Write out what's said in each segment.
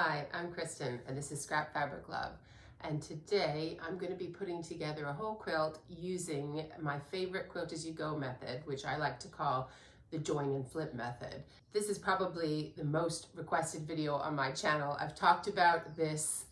Hi, I'm Kristen and this is Scrap Fabric Love, and today I'm going to be putting together a whole quilt using my favorite quilt as you go method, which I like to call the join and flip method. This is probably the most requested video on my channel. I've talked about this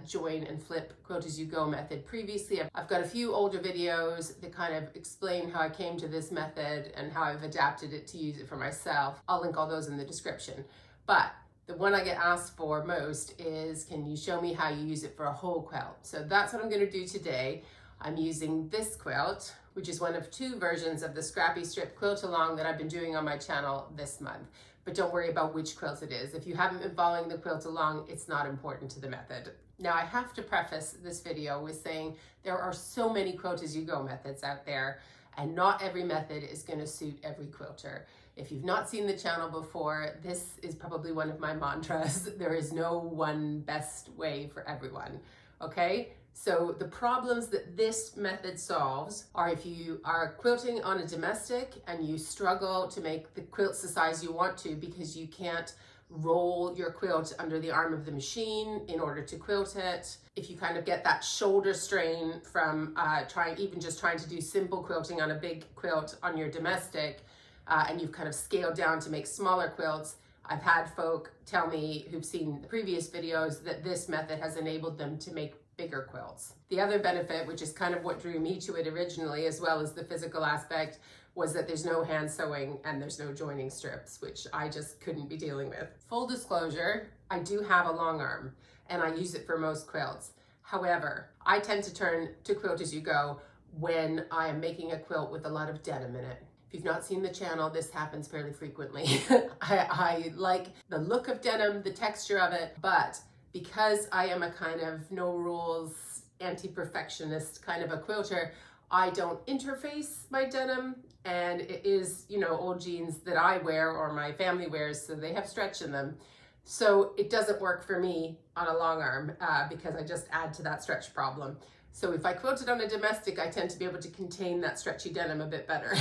join and flip quilt as you go method previously. I've got a few older videos that kind of explain how I came to this method and how I've adapted it to use it for myself. I'll link all those in the description. But the one I get asked for most is, can you show me how you use it for a whole quilt? So that's what I'm going to do today. I'm using this quilt, which is one of two versions of the Scrappy Strip Quilt Along that I've been doing on my channel this month. But don't worry about which quilt it is. If you haven't been following the Quilt Along, it's not important to the method. Now I have to preface this video with saying there are so many quilt as you go methods out there, and not every method is going to suit every quilter. If you've not seen the channel before, this is probably one of my mantras. There is no one best way for everyone, okay? So the problems that this method solves are if you are quilting on a domestic and you struggle to make the quilts the size you want to because you can't roll your quilt under the arm of the machine in order to quilt it. If you kind of get that shoulder strain from trying to do simple quilting on a big quilt on your domestic, and you've kind of scaled down to make smaller quilts, I've had folk tell me who've seen the previous videos that this method has enabled them to make bigger quilts. The other benefit, which is kind of what drew me to it originally, as well as the physical aspect, was that there's no hand sewing and there's no joining strips, which I just couldn't be dealing with. Full disclosure, I do have a long arm and I use it for most quilts. However, I tend to turn to quilt as you go when I am making a quilt with a lot of denim in it. If you've not seen the channel, this happens fairly frequently. I like the look of denim, the texture of it, but because I am a kind of no rules, anti-perfectionist kind of a quilter, I don't interface my denim, and it is, old jeans that I wear or my family wears, so they have stretch in them. So it doesn't work for me on a long arm because I just add to that stretch problem. So if I quilted on a domestic, I tend to be able to contain that stretchy denim a bit better.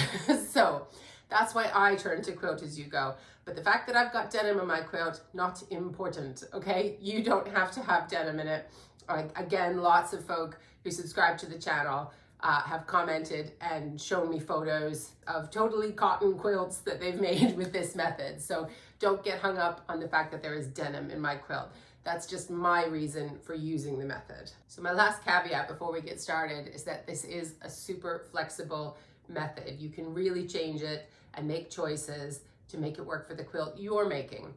So that's why I turn to quilt as you go. But the fact that I've got denim in my quilt, not important, okay? You don't have to have denim in it. Again, lots of folk who subscribe to the channel have commented and shown me photos of totally cotton quilts that they've made with this method. So don't get hung up on the fact that there is denim in my quilt. That's just my reason for using the method. So my last caveat before we get started is that this is a super flexible method. You can really change it and make choices to make it work for the quilt you're making.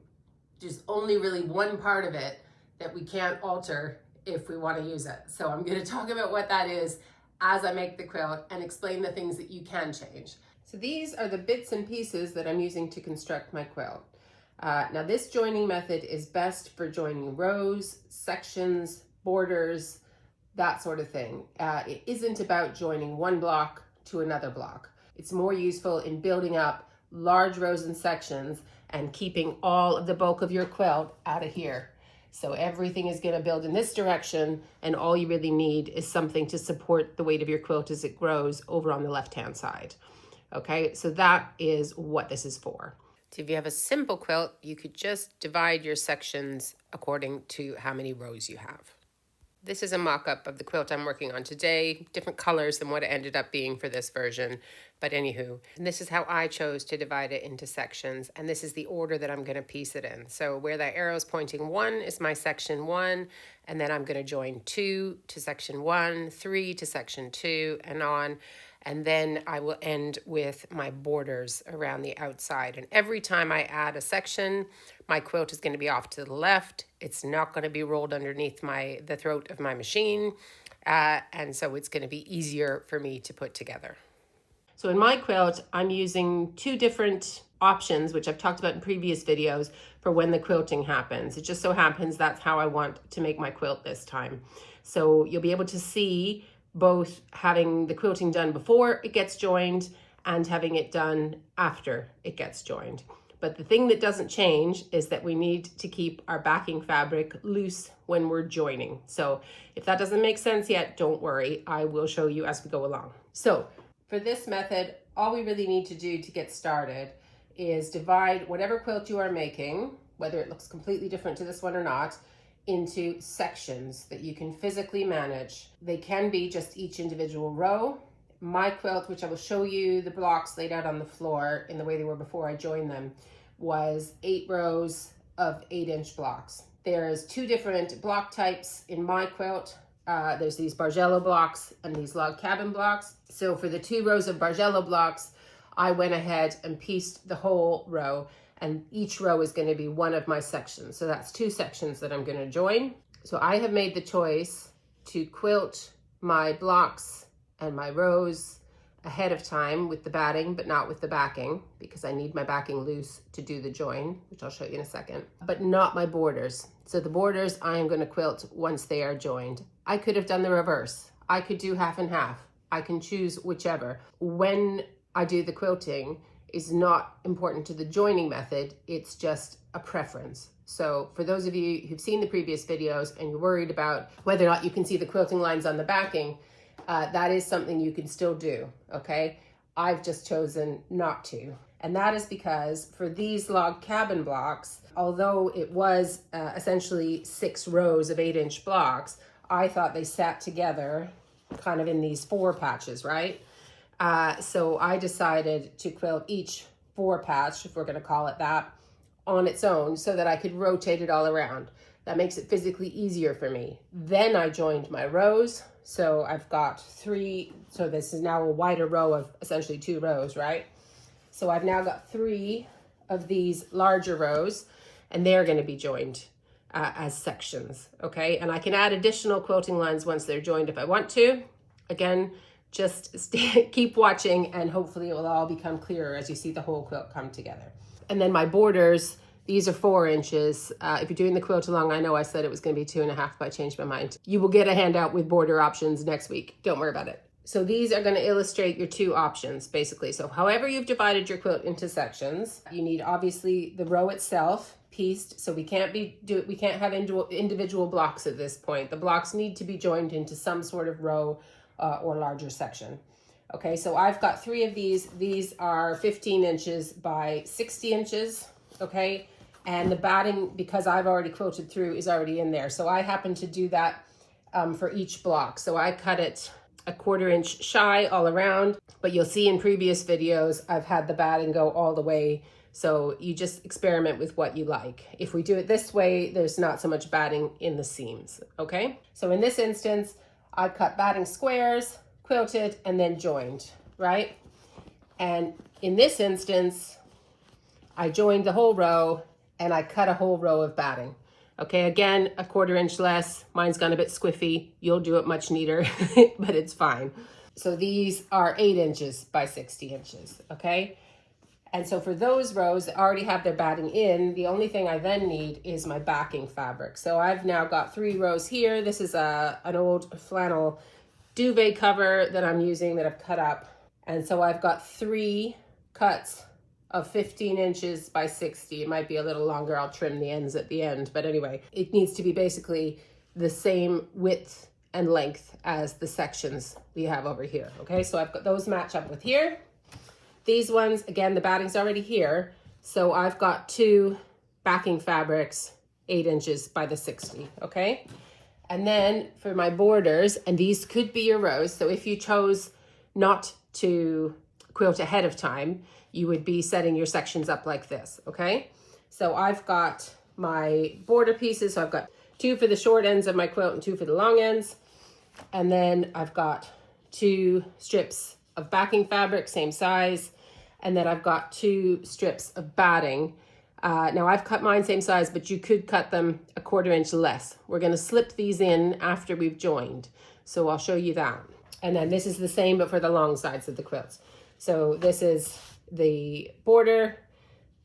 There's only really one part of it that we can't alter if we want to use it. So I'm going to talk about what that is as I make the quilt and explain the things that you can change. So these are the bits and pieces that I'm using to construct my quilt. Now this joining method is best for joining rows, sections, borders, that sort of thing. It isn't about joining one block to another block. It's more useful in building up large rows and sections and keeping all of the bulk of your quilt out of here. So everything is going to build in this direction, and all you really need is something to support the weight of your quilt as it grows over on the left-hand side. Okay, so that is what this is for. So if you have a simple quilt, you could just divide your sections according to how many rows you have. This is a mock-up of the quilt I'm working on today, different colors than what it ended up being for this version, but anywho. And this is how I chose to divide it into sections, and this is the order that I'm going to piece it in. So where that arrow is pointing 1 is my section 1, and then I'm going to join 2 to section 1, 3 to section 2, and on. And then I will end with my borders around the outside. And every time I add a section, my quilt is going to be off to the left. It's not going to be rolled underneath the throat of my machine. And so it's going to be easier for me to put together. So in my quilt, I'm using two different options, which I've talked about in previous videos, for when the quilting happens. It just so happens that's how I want to make my quilt this time. So you'll be able to see both having the quilting done before it gets joined and having it done after it gets joined. But the thing that doesn't change is that we need to keep our backing fabric loose when we're joining. So if that doesn't make sense yet, don't worry. I will show you as we go along. So for this method, all we really need to do to get started is divide whatever quilt you are making whether it looks completely different to this one or not, into sections that you can physically manage. They can be just each individual row. My quilt, which I will show you the blocks laid out on the floor in the way they were before I joined them, was 8 rows of 8-inch blocks. There's 2 different block types in my quilt. There's these Bargello blocks and these log cabin blocks. So for the 2 rows of Bargello blocks, I went ahead and pieced the whole row, and each row is going to be one of my sections. So that's 2 sections that I'm going to join. So I have made the choice to quilt my blocks and my rows ahead of time with the batting, but not with the backing, because I need my backing loose to do the join, which I'll show you in a second, but not my borders. So the borders I am going to quilt once they are joined. I could have done the reverse. I could do half and half. I can choose whichever. When I do the quilting is not important to the joining method, it's just a preference. So for those of you who've seen the previous videos and you're worried about whether or not you can see the quilting lines on the backing, that is something you can still do, okay? I've just chosen not to. And that is because for these log cabin blocks, although it was essentially 6 rows of 8-inch blocks, I thought they sat together kind of in these 4 patches, right? So I decided to quilt each 4 patch, if we're gonna call it that, on its own so that I could rotate it all around. That makes it physically easier for me. Then I joined my rows. So I've got 3, so this is now a wider row of essentially 2 rows, right? So I've now got 3 of these larger rows, and they're gonna be joined as sections, okay? And I can add additional quilting lines once they're joined if I want to. Again, just keep watching, and hopefully it will all become clearer as you see the whole quilt come together. And then my borders, these are 4 inches. If you're doing the quilt along, I know I said it was going to be 2.5, but I changed my mind. You will get a handout with border options next week. Don't worry about it. So these are going to illustrate your 2 options, basically. So however you've divided your quilt into sections, you need obviously the row itself pieced. So we can't have individual blocks at this point. The blocks need to be joined into some sort of row or larger section. Okay, so I've got 3 of these. These are 15 inches by 60 inches. Okay, and the batting, because I've already quilted through, is already in there. So I happen to do that for each block. So I cut it a 1/4 inch shy all around, but you'll see in previous videos, I've had the batting go all the way. So you just experiment with what you like. If we do it this way, there's not so much batting in the seams, okay? So in this instance, I cut batting squares, quilted, and then joined, right? And in this instance, I joined the whole row and I cut a whole row of batting. Okay, again, a 1/4 inch less. Mine's gone a bit squiffy. You'll do it much neater, but it's fine. So these are 8 inches by 60 inches, okay? And so for those rows that already have their batting in, the only thing I then need is my backing fabric. So I've now got 3 rows here. This is an old flannel duvet cover that I'm using that I've cut up. And so I've got 3 cuts of 15 inches by 60. It might be a little longer. I'll trim the ends at the end. But anyway, it needs to be basically the same width and length as the sections we have over here. Okay, so I've got those match up with here. These ones, again, the batting's already here. So I've got 2 backing fabrics, 8 inches by the 60, okay? And then for my borders, and these could be your rows. So if you chose not to quilt ahead of time, you would be setting your sections up like this, okay? So I've got my border pieces. So I've got 2 for the short ends of my quilt and 2 for the long ends. And then I've got 2 strips of backing fabric, same size. And then I've got 2 strips of batting. Now I've cut mine same size, but you could cut them a 1/4 inch less. We're gonna slip these in after we've joined. So I'll show you that. And then this is the same, but for the long sides of the quilts. So this is the border,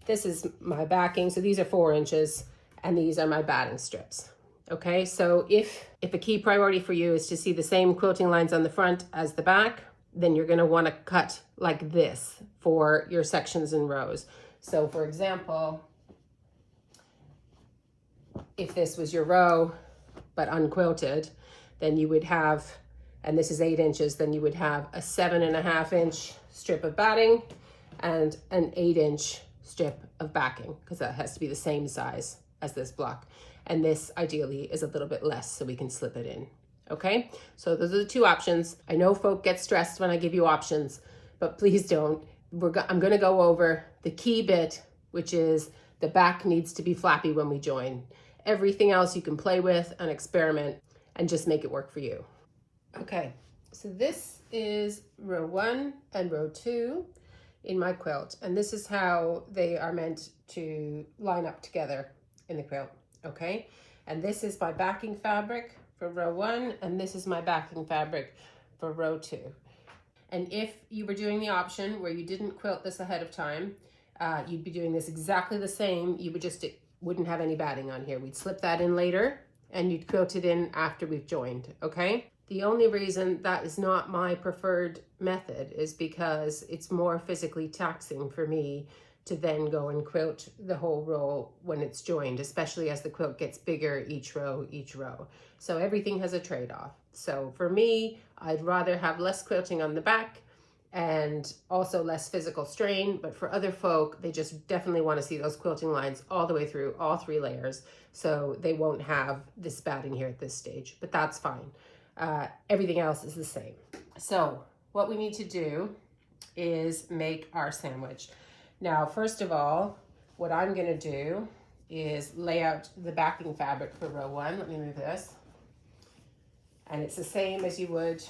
this is my backing, so these are 4 inches, and these are my batting strips. Okay, so if a key priority for you is to see the same quilting lines on the front as the back, then you're gonna wanna cut like this for your sections and rows. So for example, if this was your row, but unquilted, then you would have, and this is 8 inches, then you would have a 7.5 inch strip of batting and an 8 inch strip of backing, because that has to be the same size as this block. And this ideally is a little bit less, so we can slip it in. Okay, so those are the two options. I know folk get stressed when I give you options, but please don't. I'm gonna go over the key bit, which is the back needs to be flappy when we join. Everything else you can play with and experiment and just make it work for you. Okay, so this is row 1 and row 2 in my quilt, and this is how they are meant to line up together in the quilt, okay? And this is my backing fabric for row 1, and this is my backing fabric for row 2. And if you were doing the option where you didn't quilt this ahead of time, you'd be doing this exactly the same. You would just wouldn't have any batting on here. We'd slip that in later and you'd quilt it in after we've joined, okay? The only reason that is not my preferred method is because it's more physically taxing for me to then go and quilt the whole row when it's joined, especially as the quilt gets bigger each row. So everything has a trade-off. So for me, I'd rather have less quilting on the back and also less physical strain, but for other folk, they just definitely want to see those quilting lines all the way through all 3 layers, so they won't have this batting here at this stage, but that's fine. Everything else is the same. So what we need to do is make our sandwich. Now, first of all, what I'm gonna do is lay out the backing fabric for row 1. Let me move this. And it's the same as you would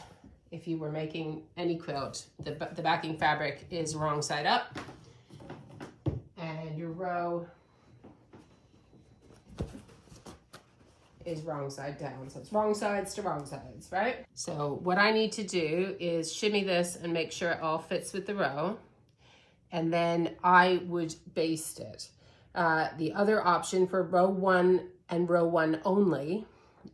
if you were making any quilt. The backing fabric is wrong side up, and your row is wrong side down. So it's wrong sides to wrong sides, right? So what I need to do is shimmy this and make sure it all fits with the row, and then I would baste it. The other option for row 1 and row 1 only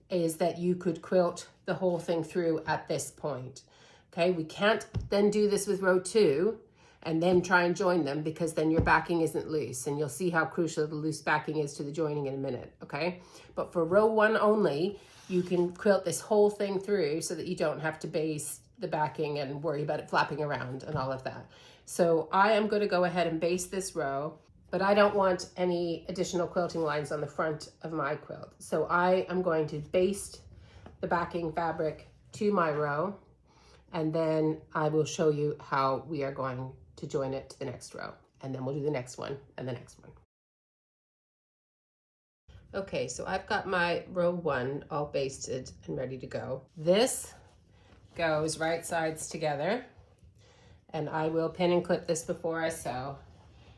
is that you could quilt the whole thing through at this point. Okay, we can't then do this with row 2 and then try and join them, because then your backing isn't loose, and you'll see how crucial the loose backing is to the joining in a minute, okay? But for row 1 only, you can quilt this whole thing through so that you don't have to baste the backing and worry about it flapping around and all of that. So I am going to go ahead and baste this row, but I don't want any additional quilting lines on the front of my quilt. So I am going to baste the backing fabric to my row, and then I will show you how we are going to join it to the next row. And then we'll do the next one and the next one. Okay, so I've got my row 1 all basted and ready to go. This goes right sides together, and I will pin and clip this before I sew.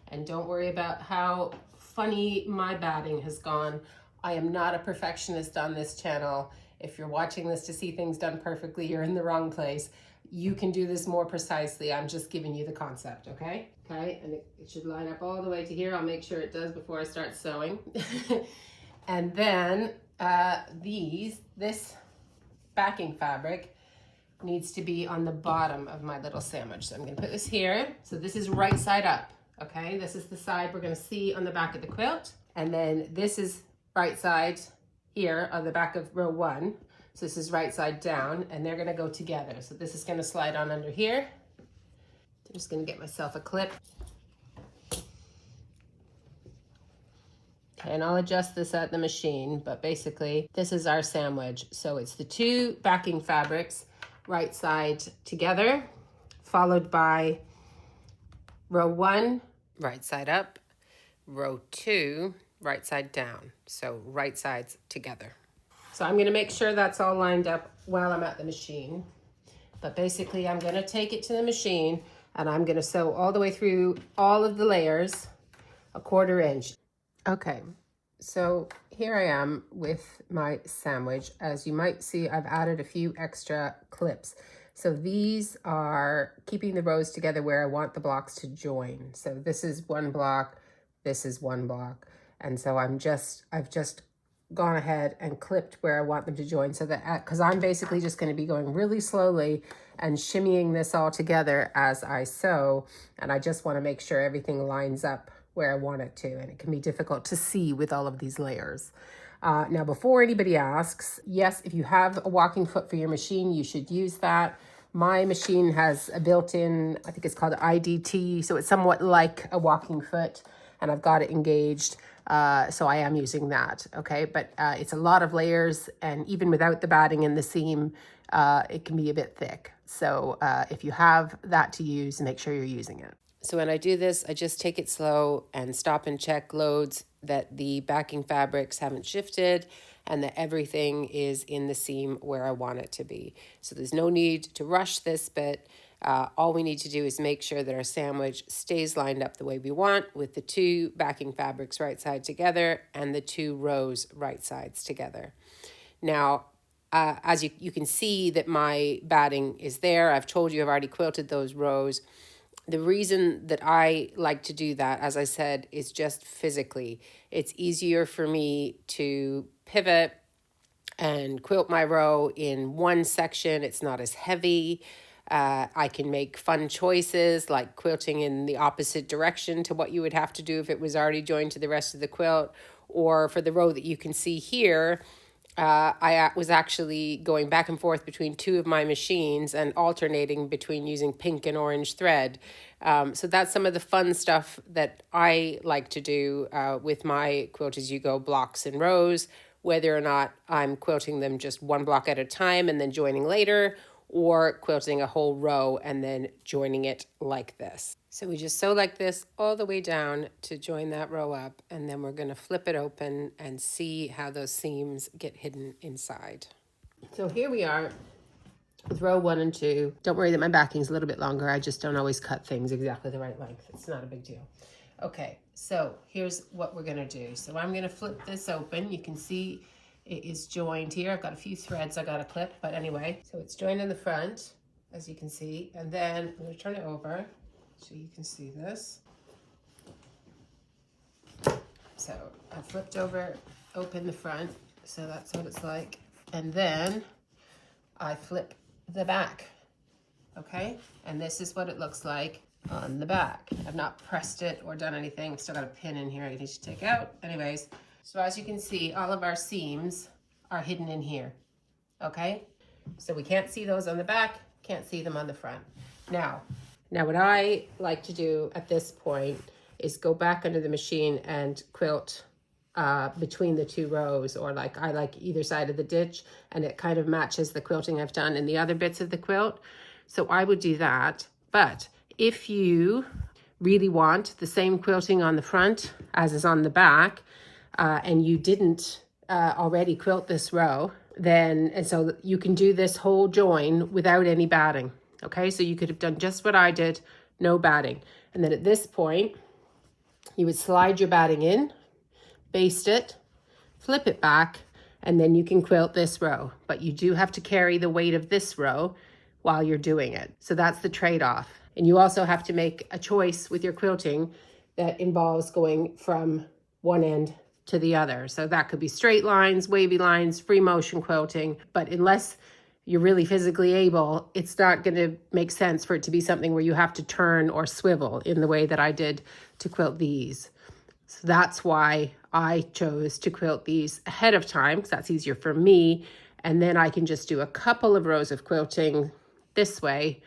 And don't worry about how funny my batting has gone. I am not a perfectionist on this channel. If you're watching this to see things done perfectly, you're in the wrong place. You can do this more precisely. I'm just giving you the concept, okay? Okay, and it should line up all the way to here. I'll make sure it does before I start sewing. And then this backing fabric needs to be on the bottom of my little sandwich. So I'm gonna put this here. So this is right side up, okay? This is the side we're gonna see on the back of the quilt. And then this is right side here on the back of row 1. So this is right side down, and they're gonna go together. So this is gonna slide on under here. I'm just gonna get myself a clip. Okay, and I'll adjust this at the machine, but basically this is our sandwich. So it's the 2 backing fabrics right side together, followed by row 1, right side up, row 2, right side down. So right sides together. So I'm gonna make sure that's all lined up while I'm at the machine. But basically I'm gonna take it to the machine and I'm gonna sew all the way through all of the layers, 1/4 inch. Okay, so here I am with my sandwich. As you might see, I've added a few extra clips. So these are keeping the rows together where I want the blocks to join. So this is 1 block, this is 1 block. And so I've just gone ahead and clipped where I want them to join, so that, because I'm basically just going to be going really slowly and shimmying this all together as I sew, and I just want to make sure everything lines up where I want it to, and it can be difficult to see with all of these layers. Now, before anybody asks, yes, if you have a walking foot for your machine, you should use that. My machine has a built-in, I think it's called IDT, so it's somewhat like a walking foot, and I've got it engaged, so I am using that, okay? But it's a lot of layers, and even without the batting in the seam, it can be a bit thick. So if you have that to use, make sure you're using it. So when I do this, I just take it slow and stop and check loads that the backing fabrics haven't shifted and that everything is in the seam where I want it to be. So there's no need to rush this bit. All we need to do is make sure that our sandwich stays lined up the way we want with the two backing fabrics right side together and the two rows right sides together. Now, as you can see that my batting is there. I've told you I've already quilted those rows. The reason that I like to do that, as I said, is just physically. It's easier for me to pivot and quilt my row in one section. It's not as heavy. I can make fun choices like quilting in the opposite direction to what you would have to do if it was already joined to the rest of the quilt. Or for the row that you can see here, I was actually going back and forth between two of my machines and alternating between using pink and orange thread. So that's some of the fun stuff that I like to do with my Quilt As You Go blocks and rows, whether or not I'm quilting them just one block at a time and then joining later, or quilting a whole row and then joining it like this. So we just sew like this all the way down to join that row up, and then we're going to flip it open and see how those seams get hidden inside. So here we are with row 1 and 2. Don't worry that my backing's a little bit longer. I just don't always cut things exactly the right length. It's not a big deal. Okay, so here's what we're going to do. So I'm going to flip this open. You can see it is joined here. I've got a few threads I got to clip, but anyway, so it's joined in the front, as you can see, and then I'm going to turn it over so you can see this. So I flipped open the front, so that's what it's like, and then I flip the back, okay? And this is what it looks like on the back. I've not pressed it or done anything. Still got a pin in here I need to take out. Anyways, so as you can see, all of our seams are hidden in here, okay? So we can't see those on the back, can't see them on the front. Now what I like to do at this point is go back under the machine and quilt between the two rows, or like I like either side of the ditch, and it kind of matches the quilting I've done in the other bits of the quilt. So I would do that. But if you really want the same quilting on the front as is on the back, and you didn't already quilt this row, then, and so you can do this whole join without any batting. Okay, so you could have done just what I did, no batting. And then at this point, you would slide your batting in, baste it, flip it back, and then you can quilt this row. But you do have to carry the weight of this row while you're doing it. So that's the trade-off. And you also have to make a choice with your quilting that involves going from one end to the other. So that could be straight lines, wavy lines, free motion quilting. But unless you're really physically able, it's not going to make sense for it to be something where you have to turn or swivel in the way that I did to quilt these. So that's why I chose to quilt these ahead of time, because that's easier for me. And then I can just do a couple of rows of quilting this way,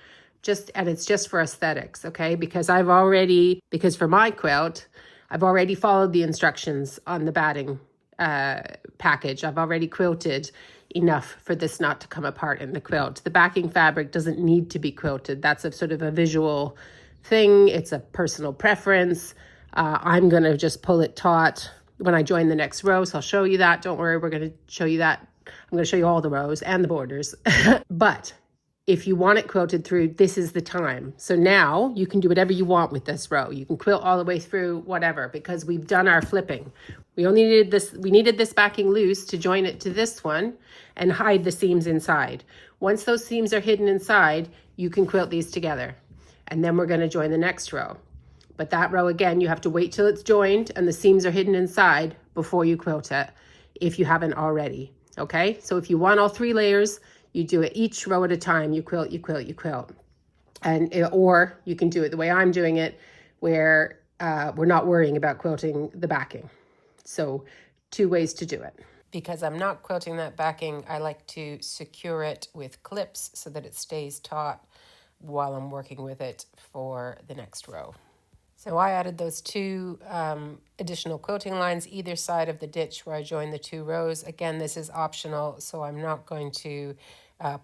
and it's just for aesthetics, okay? Because for my quilt, I've already followed the instructions on the batting package. I've already quilted enough for this not to come apart in the quilt. The backing fabric doesn't need to be quilted. That's a sort of a visual thing. It's a personal preference. I'm going to just pull it taut when I join the next row, so I'll show you that. Don't worry, we're going to show you that. I'm going to show you all the rows and the borders. But if you want it quilted through, this is the time. So now you can do whatever you want with this row. You can quilt all the way through, whatever, because we've done our flipping. We needed this backing loose to join it to this one and hide the seams inside. Once those seams are hidden inside, you can quilt these together. And then we're going to join the next row. But that row, again, you have to wait till it's joined and the seams are hidden inside before you quilt it, if you haven't already, okay? So if you want all 3 layers, you do it each row at a time. You quilt, you quilt, you quilt. Or you can do it the way I'm doing it, where we're not worrying about quilting the backing. So 2 ways to do it. because I'm not quilting that backing, I like to secure it with clips so that it stays taut while I'm working with it for the next row. So I added those two additional quilting lines either side of the ditch where I joined the two rows. Again, this is optional, so I'm not going to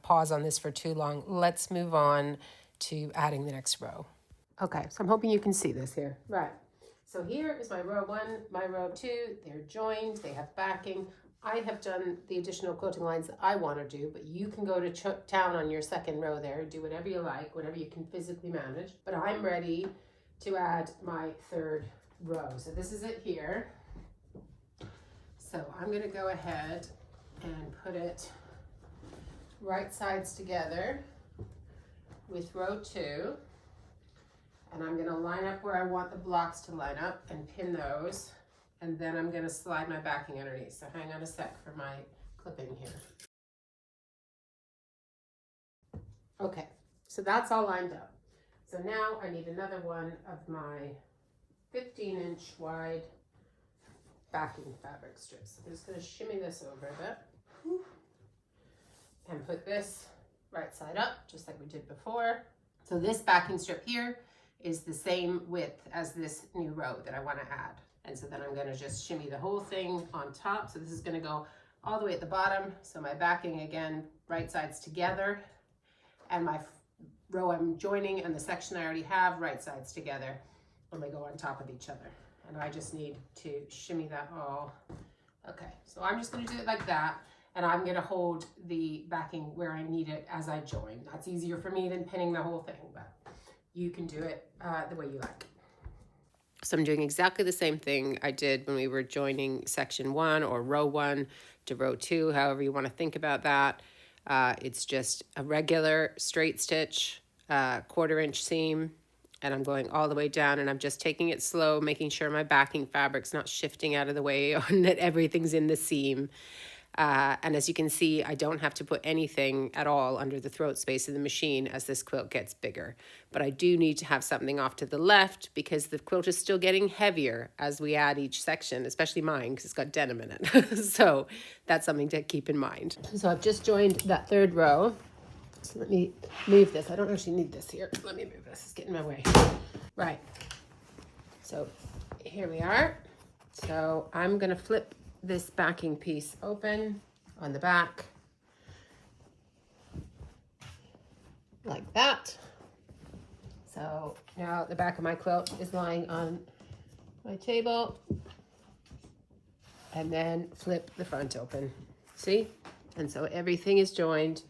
pause on this for too long. Let's move on to adding the next row. Okay, so I'm hoping you can see this here. Right. So here is my row 1, my row 2. They're joined, they have backing. I have done the additional quilting lines that I want to do, but you can go to town on your second row there, do whatever you like, whatever you can physically manage. But I'm ready to add my third row. So this is it here. So I'm going to go ahead and put it right sides together with row 2. And I'm going to line up where I want the blocks to line up and pin those. And then I'm going to slide my backing underneath. So hang on a sec for my clipping here. Okay, so that's all lined up. So now I need another one of my 15-inch wide backing fabric strips. I'm just going to shimmy this over a bit and put this right side up, just like we did before. So this backing strip here is the same width as this new row that I want to add. And so then I'm going to just shimmy the whole thing on top. So this is going to go all the way at the bottom. So my backing, again, right sides together, and my row I'm joining and the section I already have, right sides together, and they go on top of each other. And I just need to shimmy that all. Okay, so I'm just going to do it like that, and I'm going to hold the backing where I need it as I join. That's easier for me than pinning the whole thing, but you can do it the way you like. So I'm doing exactly the same thing I did when we were joining section 1 or row 1 to row 2, however you want to think about that. It's just a regular straight stitch, 1/4 inch seam, and I'm going all the way down, and I'm just taking it slow, making sure my backing fabric's not shifting out of the way and that everything's in the seam. And as you can see, I don't have to put anything at all under the throat space of the machine as this quilt gets bigger. But I do need to have something off to the left because the quilt is still getting heavier as we add each section, especially mine because it's got denim in it. So that's something to keep in mind. So I've just joined that third row. So let me move this. I don't actually need this here. Let me move this. It's getting in my way. Right. So here we are. So I'm going to flip this backing piece open on the back like that. So now the back of my quilt is lying on my table, and then flip the front open. See? And so everything is joined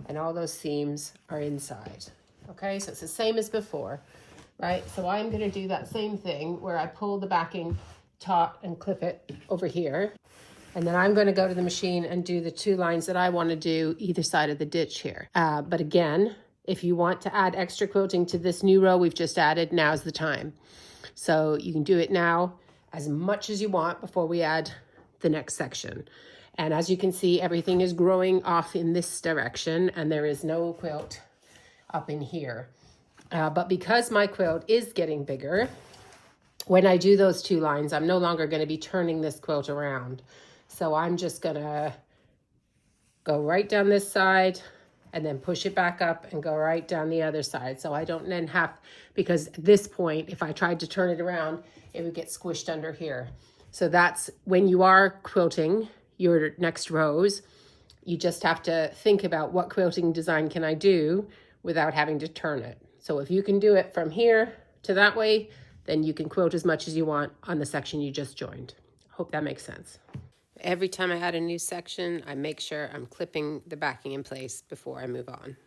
and all those seams are inside. Okay, so it's the same as before, right? So I'm going to do that same thing where I pull the backing taut and clip it over here. And then I'm going to go to the machine and do the 2 lines that I want to do either side of the ditch here. But again, if you want to add extra quilting to this new row we've just added, now's the time. So you can do it now as much as you want before we add the next section. And as you can see, everything is growing off in this direction and there is no quilt up in here. But because my quilt is getting bigger, when I do those 2 lines, I'm no longer going to be turning this quilt around. So I'm just going to go right down this side and then push it back up and go right down the other side. So I don't then have, because at this point, if I tried to turn it around, it would get squished under here. So that's when you are quilting your next rows, you just have to think about what quilting design can I do without having to turn it. So if you can do it from here to that way, then you can quilt as much as you want on the section you just joined. Hope that makes sense. Every time I add a new section, I make sure I'm clipping the backing in place before I move on.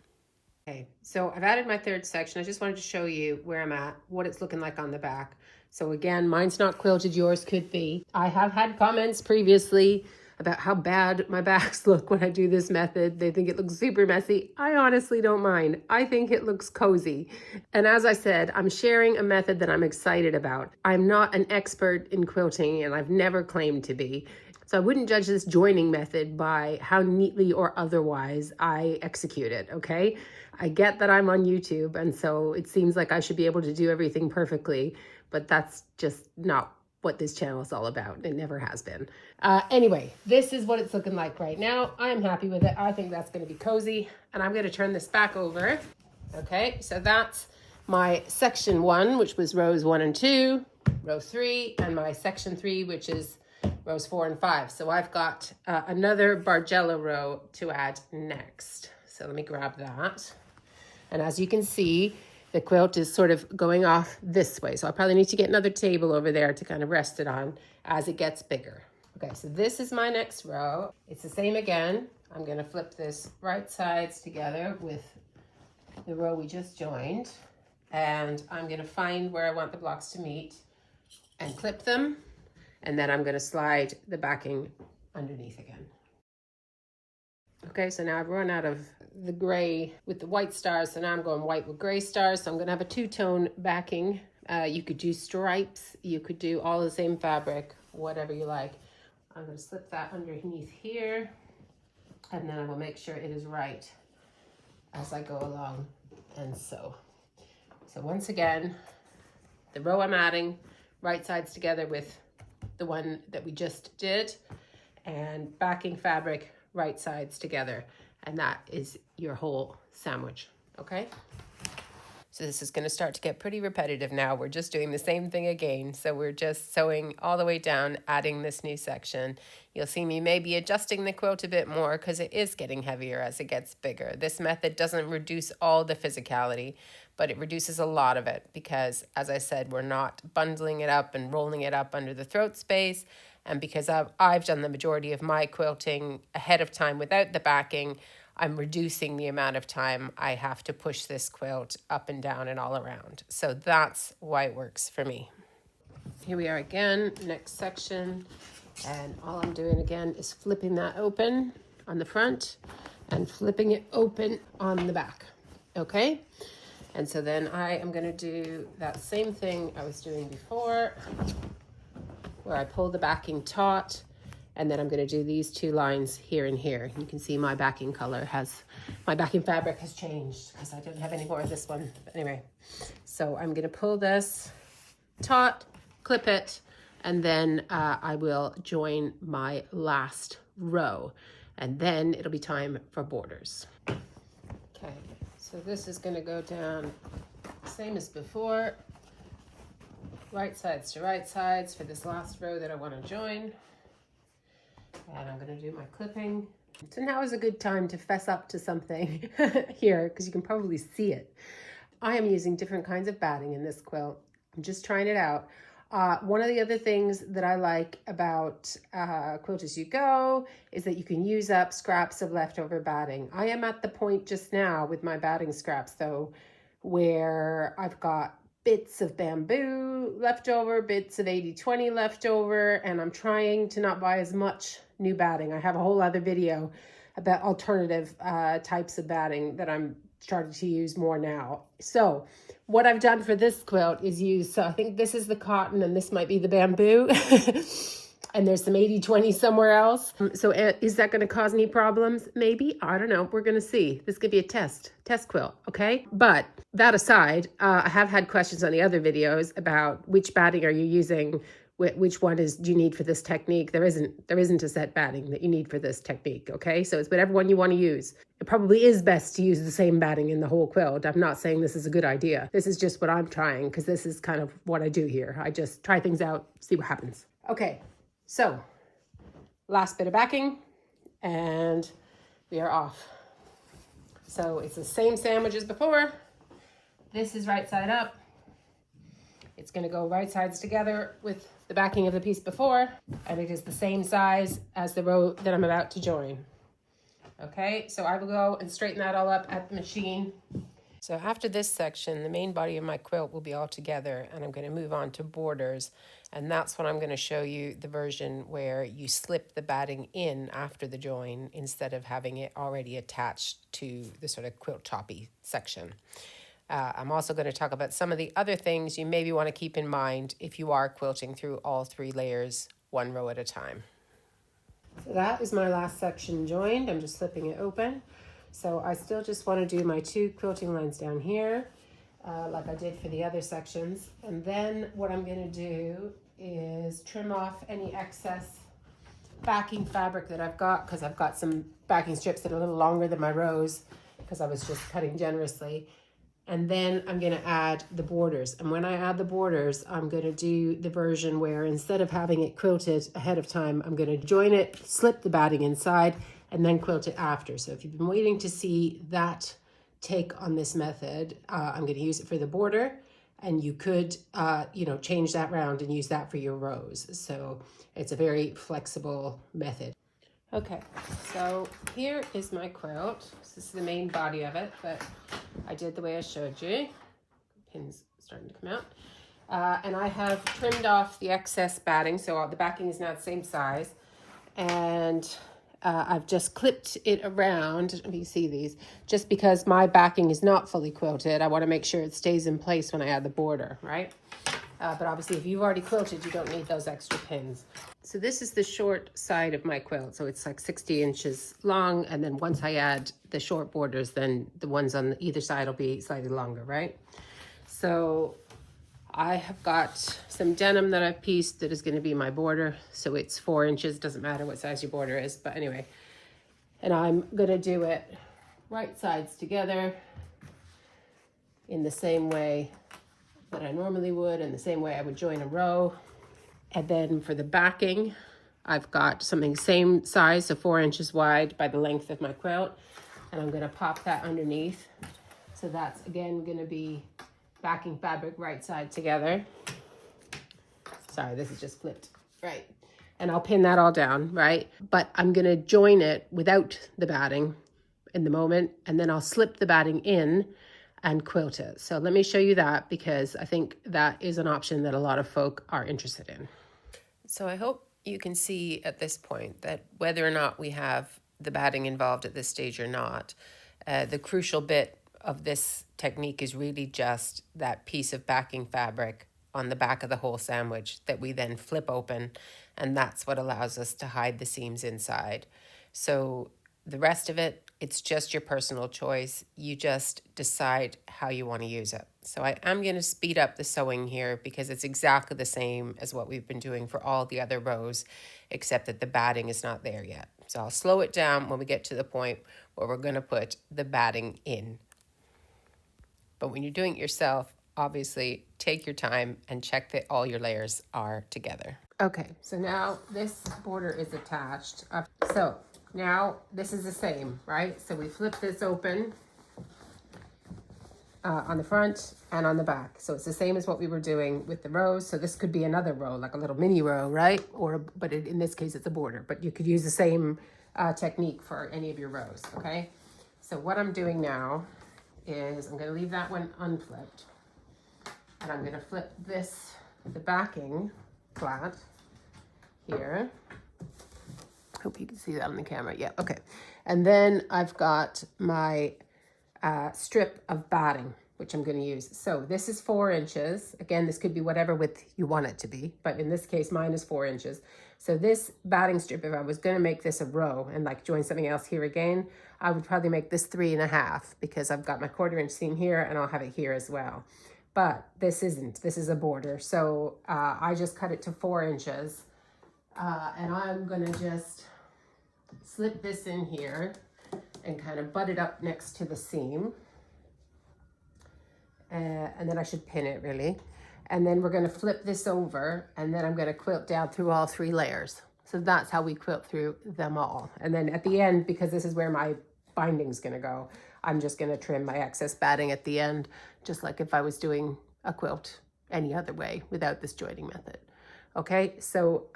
Okay, so I've added my 3rd section. I just wanted to show you where I'm at, what it's looking like on the back. So again, mine's not quilted, yours could be. I have had comments previously about how bad my backs look when I do this method. They think it looks super messy. I honestly don't mind. I think it looks cozy. And as I said, I'm sharing a method that I'm excited about. I'm not an expert in quilting and I've never claimed to be. So I wouldn't judge this joining method by how neatly or otherwise I execute it, okay? I get that I'm on YouTube and so it seems like I should be able to do everything perfectly, but that's just not what this channel is all about. It never has been. Anyway, this is what it's looking like right now. I'm happy with it. I think that's going to be cozy. And I'm going to turn this back over. Okay, so that's my section 1, which was rows 1 and 2, row 3, and my section 3, which is rows 4 and 5. So I've got another Bargello row to add next. So let me grab that. And as you can see, the quilt is sort of going off this way. So I probably need to get another table over there to kind of rest it on as it gets bigger. Okay, so this is my next row. It's the same again. I'm going to flip this right sides together with the row we just joined. And I'm going to find where I want the blocks to meet and clip them. And then I'm going to slide the backing underneath again. Okay, so now I've run out of the gray with the white stars, so now I'm going white with gray stars. So I'm going to have a two-tone backing. You could do stripes, you could do all the same fabric, whatever you like. I'm going to slip that underneath here, and then I will make sure it is right as I go along and sew. So once again, the row I'm adding, right sides together with the one that we just did, and backing fabric, right sides together, and that is your whole sandwich. Okay, so this is going to start to get pretty repetitive now. We're just doing the same thing again, so we're just sewing all the way down, adding this new section. You'll see me maybe adjusting the quilt a bit more because it is getting heavier as it gets bigger. This method doesn't reduce all the physicality, but it reduces a lot of it because, as I said, we're not bundling it up and rolling it up under the throat space. And because I've done the majority of my quilting ahead of time without the backing, I'm reducing the amount of time I have to push this quilt up and down and all around. So that's why it works for me. Here we are again, next section. And all I'm doing again is flipping that open on the front and flipping it open on the back. Okay? And so then I am going to do that same thing I was doing before, where I pull the backing taut, and then I'm going to do these two lines here and here. You can see my backing color my backing fabric has changed because I didn't have any more of this one. But anyway, so I'm going to pull this taut, clip it, and then I will join my last row, and then it'll be time for borders. Okay, so this is going to go down same as before. Right sides to right sides for this last row that I want to join. And I'm going to do my clipping. So now is a good time to fess up to something here because you can probably see it. I am using different kinds of batting in this quilt. I'm just trying it out. One of the other things that I like about Quilt As You Go is that you can use up scraps of leftover batting. I am at the point just now with my batting scraps though, where I've got bits of bamboo left over, bits of 80-20 left over, and I'm trying to not buy as much new batting. I have a whole other video about alternative types of batting that I'm starting to use more now. So what I've done for this quilt is use, so I think this is the cotton and this might be the bamboo. And there's some 80-20 somewhere else. So is that going to cause any problems? Maybe. I don't know. We're going to see. This could be a test quilt, okay? But that aside, I have had questions on the other videos about which batting are you using, which one do you need for this technique. There isn't a set batting that you need for this technique, okay? So it's whatever one you want to use. It probably is best to use the same batting in the whole quilt. I'm not saying this is a good idea. This is just what I'm trying because this is kind of what I do here. I just try things out, see what happens. Okay. So, last bit of backing, and we are off. So it's the same sandwich as before. This is right side up. It's going to go right sides together with the backing of the piece before, and it is the same size as the row that I'm about to join. Okay, so I will go and straighten that all up at the machine. So after this section, the main body of my quilt will be all together, and I'm going to move on to borders. And that's when I'm going to show you the version where you slip the batting in after the join instead of having it already attached to the sort of quilt toppy section. I'm also going to talk about some of the other things you maybe want to keep in mind if you are quilting through all 3 layers, 1 row at a time. So that is my last section joined. I'm just slipping it open. So I still just want to do my 2 quilting lines down here, like I did for the other sections. And then what I'm going to do is trim off any excess backing fabric that I've got, because I've got some backing strips that are a little longer than my rows because I was just cutting generously. And then I'm going to add the borders. And when I add the borders, I'm going to do the version where instead of having it quilted ahead of time, I'm going to join it, slip the batting inside, and then quilt it after. So if you've been waiting to see that take on this method, I'm going to use it for the border. And you could, change that round and use that for your rows. So it's a very flexible method. Okay, so here is my quilt. This is the main body of it, but I did the way I showed you. Pins starting to come out. And I have trimmed off the excess batting, so the backing is now the same size. And I've just clipped it around, if you see these, just because my backing is not fully quilted. I want to make sure it stays in place when I add the border, right? But obviously, if you've already quilted, you don't need those extra pins. So this is the short side of my quilt. So it's like 60 inches long. And then once I add the short borders, then the ones on either side will be slightly longer, right? So I have got some denim that I've pieced that is going to be my border. So it's 4 inches. Doesn't matter what size your border is. But anyway, and I'm going to do it right sides together in the same way that I normally would, and the same way I would join a row. And then for the backing, I've got something same size, so 4 inches wide by the length of my quilt. And I'm going to pop that underneath. So that's, again, going to be backing fabric right side together. Sorry, this is just flipped. Right. And I'll pin that all down, right? But I'm going to join it without the batting in the moment. And then I'll slip the batting in and quilt it. So let me show you that, because I think that is an option that a lot of folk are interested in. So I hope you can see at this point that whether or not we have the batting involved at this stage or not, the crucial bit of this technique is really just that piece of backing fabric on the back of the whole sandwich that we then flip open, and that's what allows us to hide the seams inside. So the rest of it, it's just your personal choice. You just decide how you want to use it. So I am going to speed up the sewing here because it's exactly the same as what we've been doing for all the other rows, except that the batting is not there yet. So I'll slow it down when we get to the point where we're going to put the batting in. But when you're doing it yourself, obviously take your time and check that all your layers are together. Okay, so now this border is attached. So now this is the same, right? So we flip this open on the front and on the back. So it's the same as what we were doing with the rows. So this could be another row, like a little mini row, right? But in this case, it's a border. But you could use the same technique for any of your rows, okay? So what I'm doing now is I'm going to leave that one unflipped. And I'm going to flip this, the backing flat here. Hope you can see that on the camera. Yeah, okay. And then I've got my strip of batting, which I'm going to use. So this is 4 inches. Again, this could be whatever width you want it to be, but in this case, mine is 4 inches. So this batting strip, if I was going to make this a row and like join something else here again, I would probably make this 3.5 because I've got my 1/4 inch seam here and I'll have it here as well. But this isn't. This is a border. So I just cut it to 4 inches. And I'm going to just slip this in here and kind of butt it up next to the seam. And then I should pin it really. And then we're going to flip this over, and then I'm going to quilt down through all 3 layers. So that's how we quilt through them all. And then at the end, because this is where my binding's going to go, I'm just going to trim my excess batting at the end, just like if I was doing a quilt any other way without this joining method. Okay, so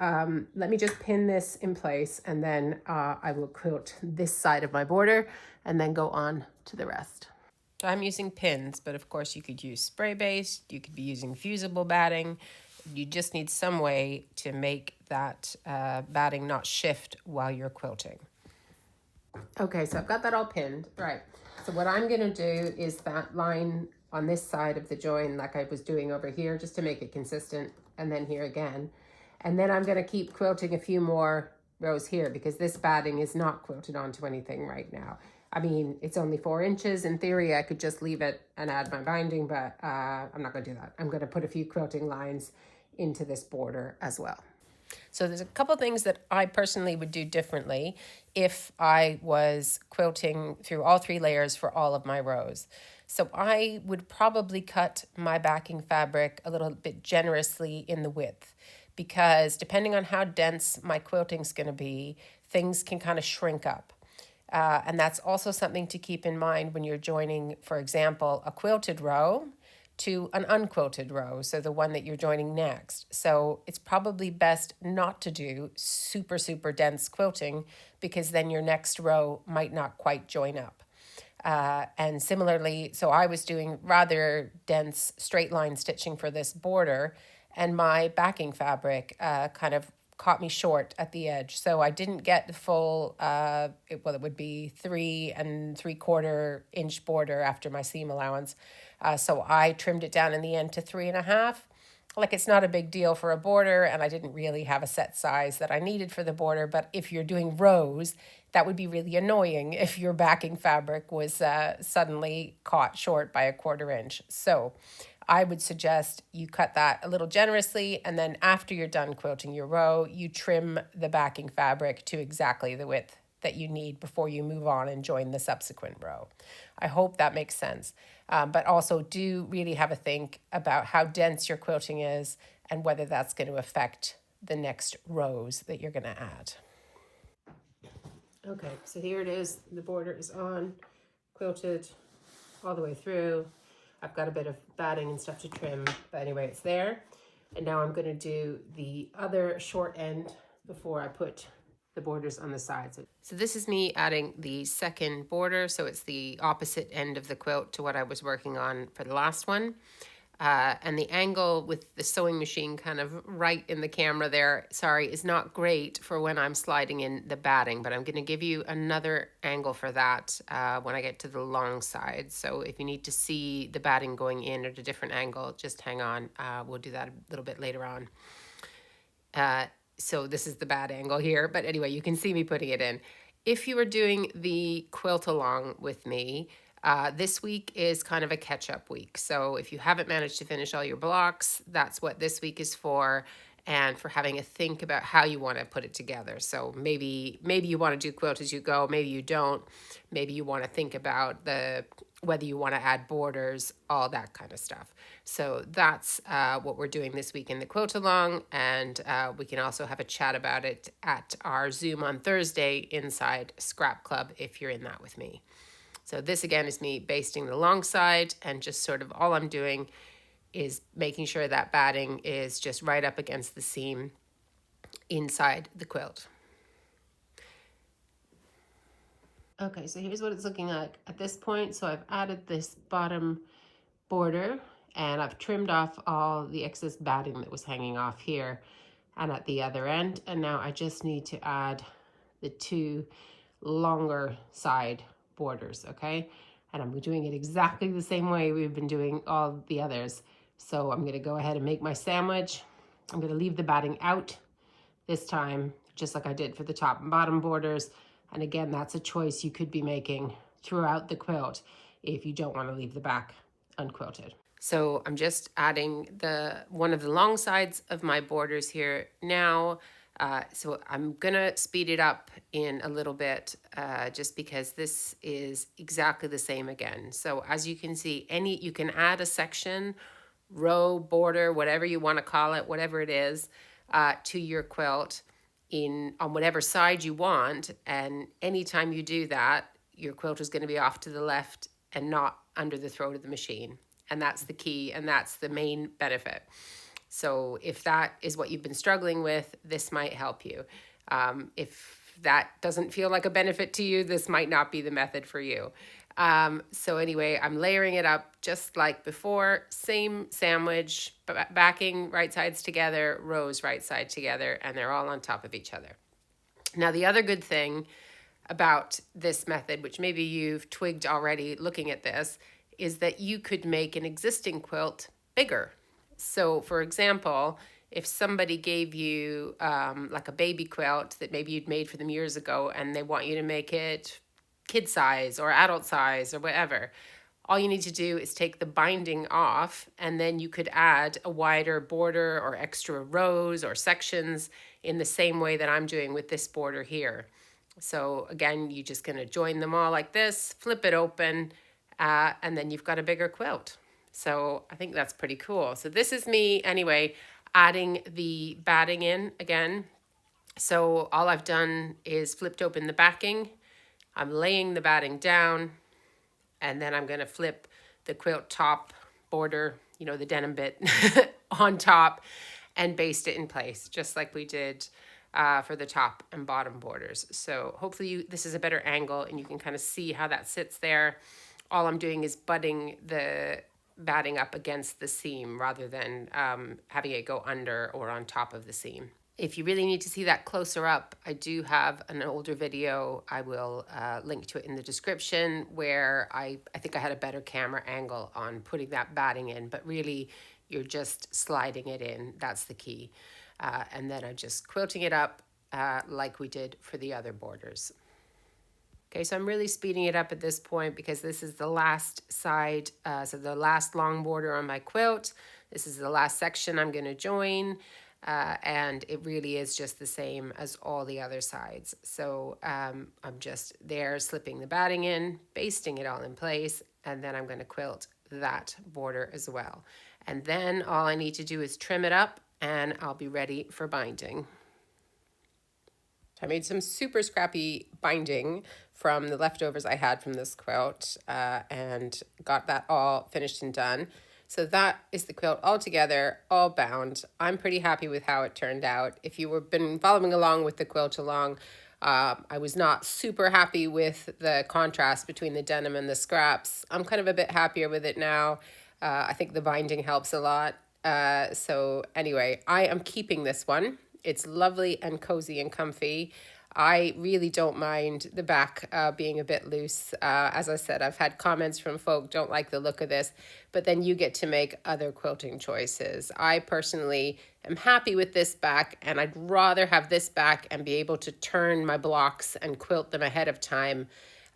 let me just pin this in place, and then I will quilt this side of my border and then go on to the rest. So I'm using pins, but of course you could use spray-based, you could be using fusible batting. You just need some way to make that batting not shift while you're quilting. Okay, so I've got that all pinned. Right, so what I'm gonna do is that line on this side of the join like I was doing over here, just to make it consistent, and then here again. And then I'm gonna keep quilting a few more rows here because this batting is not quilted onto anything right now. I mean, it's only 4 inches. In theory, I could just leave it and add my binding, but I'm not gonna do that. I'm gonna put a few quilting lines into this border as well. So there's a couple things that I personally would do differently if I was quilting through all 3 layers for all of my rows. So I would probably cut my backing fabric a little bit generously in the width, because depending on how dense my quilting's going to be, things can kind of shrink up. And that's also something to keep in mind when you're joining, for example, a quilted row to an unquilted row, so the one that you're joining next. So it's probably best not to do super, super dense quilting, because then your next row might not quite join up. And similarly, so I was doing rather dense straight line stitching for this border, and my backing fabric kind of caught me short at the edge. So I didn't get the full, it would be 3 3/4 inch border after my seam allowance. So I trimmed it down in the end to 3.5. Like, it's not a big deal for a border, and I didn't really have a set size that I needed for the border. But if you're doing rows, that would be really annoying if your backing fabric was suddenly caught short by 1/4 inch. So I would suggest you cut that a little generously, and then after you're done quilting your row, you trim the backing fabric to exactly the width that you need before you move on and join the subsequent row. I hope that makes sense. But also do really have a think about how dense your quilting is and whether that's going to affect the next rows that you're going to add. Okay, so here it is. The border is on, quilted all the way through. I've got a bit of batting and stuff to trim, but anyway, it's there. And now I'm going to do the other short end before I put the borders on the sides. So this is me adding the second border, so it's the opposite end of the quilt to what I was working on for the last one. And the angle with the sewing machine kind of right in the camera there, sorry, is not great for when I'm sliding in the batting, but I'm going to give you another angle for that when I get to the long side. So if you need to see the batting going in at a different angle, just hang on. We'll do that a little bit later on. So this is the bad angle here, but anyway, you can see me putting it in. If you are doing the quilt along with me, this week is kind of a catch-up week. So if you haven't managed to finish all your blocks, that's what this week is for, and for having a think about how you want to put it together. So maybe you want to do quilt as you go, maybe you don't. Maybe you want to think about whether you want to add borders, all that kind of stuff. So that's what we're doing this week in the quilt along, and we can also have a chat about it at our Zoom on Thursday inside Scrap Club if you're in that with me. So this again is me basting the long side, and just sort of all I'm doing is making sure that batting is just right up against the seam inside the quilt. Okay, so here's what it's looking like at this point. So I've added this bottom border, and I've trimmed off all the excess batting that was hanging off here and at the other end. And now I just need to add the 2 longer side borders, okay? And I'm doing it exactly the same way we've been doing all the others. So I'm gonna go ahead and make my sandwich. I'm gonna leave the batting out this time, just like I did for the top and bottom borders. And again, that's a choice you could be making throughout the quilt if you don't want to leave the back unquilted. So I'm just adding one of the long sides of my borders here now. So I'm gonna speed it up in a little bit just because this is exactly the same again. So as you can see, you can add a section, row, border, whatever you want to call it, whatever it is, to your quilt on whatever side you want. And anytime you do that, your quilt is going to be off to the left and not under the throat of the machine. And that's the key, and that's the main benefit. So if that is what you've been struggling with, this might help you. If that doesn't feel like a benefit to you, this might not be the method for you. So anyway, I'm layering it up just like before, same sandwich, backing right sides together, rows right side together, and they're all on top of each other. Now, the other good thing about this method, which maybe you've twigged already looking at this, is that you could make an existing quilt bigger. So for example, if somebody gave you like a baby quilt that maybe you'd made for them years ago, and they want you to make it kid size or adult size or whatever, All you need to do is take the binding off, and then you could add a wider border or extra rows or sections in the same way that I'm doing with this border here. So again, you're just going to join them all like this, flip it open, and then you've got a bigger quilt. So I think that's pretty cool. So this is me anyway, adding the batting in again. So all I've done is flipped open the backing. I'm laying the batting down, and then I'm going to flip the quilt top border, you know, the denim bit on top, and baste it in place, just like we did for the top and bottom borders. So hopefully this is a better angle and you can kind of see how that sits there. All I'm doing is butting the batting up against the seam rather than having it go under or on top of the seam. If you really need to see that closer up, I do have an older video. I will link to it in the description, where I think I had a better camera angle on putting that batting in, but really you're just sliding it in. That's the key. And then I'm just quilting it up like we did for the other borders. Okay, so I'm really speeding it up at this point because this is the last side, so the last long border on my quilt. This is the last section I'm going to join, and it really is just the same as all the other sides. So I'm just there slipping the batting in, basting it all in place, and then I'm going to quilt that border as well. And then all I need to do is trim it up, and I'll be ready for binding. I made some super scrappy binding from the leftovers I had from this quilt, and got that all finished and done. So that is the quilt all together, all bound. I'm pretty happy with how it turned out. If you have been following along with the quilt along, I was not super happy with the contrast between the denim and the scraps. I'm kind of a bit happier with it now. I think the binding helps a lot. So anyway, I am keeping this one. It's lovely and cozy and comfy. I really don't mind the back being a bit loose. As I said, I've had comments from folk don't like the look of this, but then you get to make other quilting choices. I personally am happy with this back, and I'd rather have this back and be able to turn my blocks and quilt them ahead of time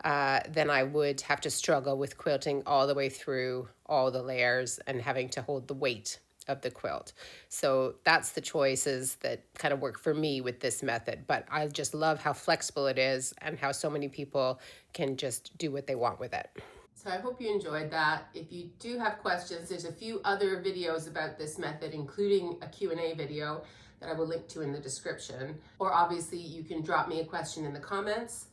than I would have to struggle with quilting all the way through all the layers and having to hold the weight of the quilt. So that's the choices that kind of work for me with this method, but I just love how flexible it is and how so many people can just do what they want with it. So I hope you enjoyed that. If you do have questions, there's a few other videos about this method, including a Q&A video that I will link to in the description. Or obviously you can drop me a question in the comments.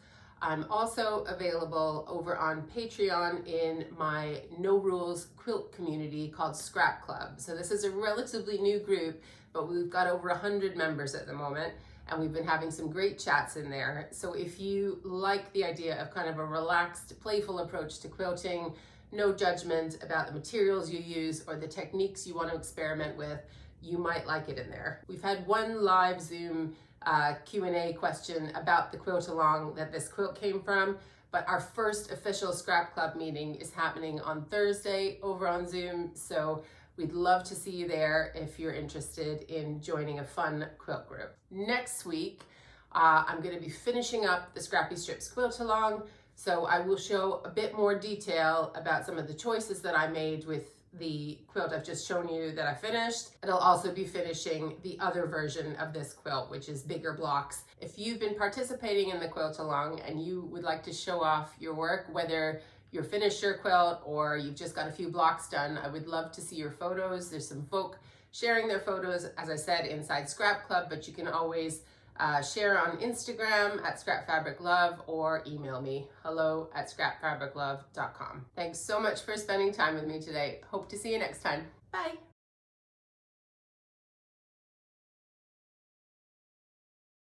I'm also available over on Patreon in my No Rules quilt community called Scrap Club. So this is a relatively new group, but we've got over 100 members at the moment, and we've been having some great chats in there. So if you like the idea of kind of a relaxed, playful approach to quilting, no judgment about the materials you use or the techniques you want to experiment with, you might like it in there. We've had one live Zoom Q&A question about the quilt along that this quilt came from, but our first official Scrap Club meeting is happening on Thursday over on Zoom, so we'd love to see you there if you're interested in joining a fun quilt group. Next week, I'm going to be finishing up the Scrappy Strips quilt along, so I will show a bit more detail about some of the choices that I made with the quilt I've just shown you that I finished. And I'll also be finishing the other version of this quilt, which is bigger blocks. If you've been participating in the quilt along and you would like to show off your work, whether you're finished your quilt or you've just got a few blocks done, I would love to see your photos. There's some folk sharing their photos, as I said, inside Scrap Club, but you can always share on Instagram at Scrap Fabric Love or email me, hello@scrapfabriclove.com. Thanks so much for spending time with me today. Hope to see you next time. Bye.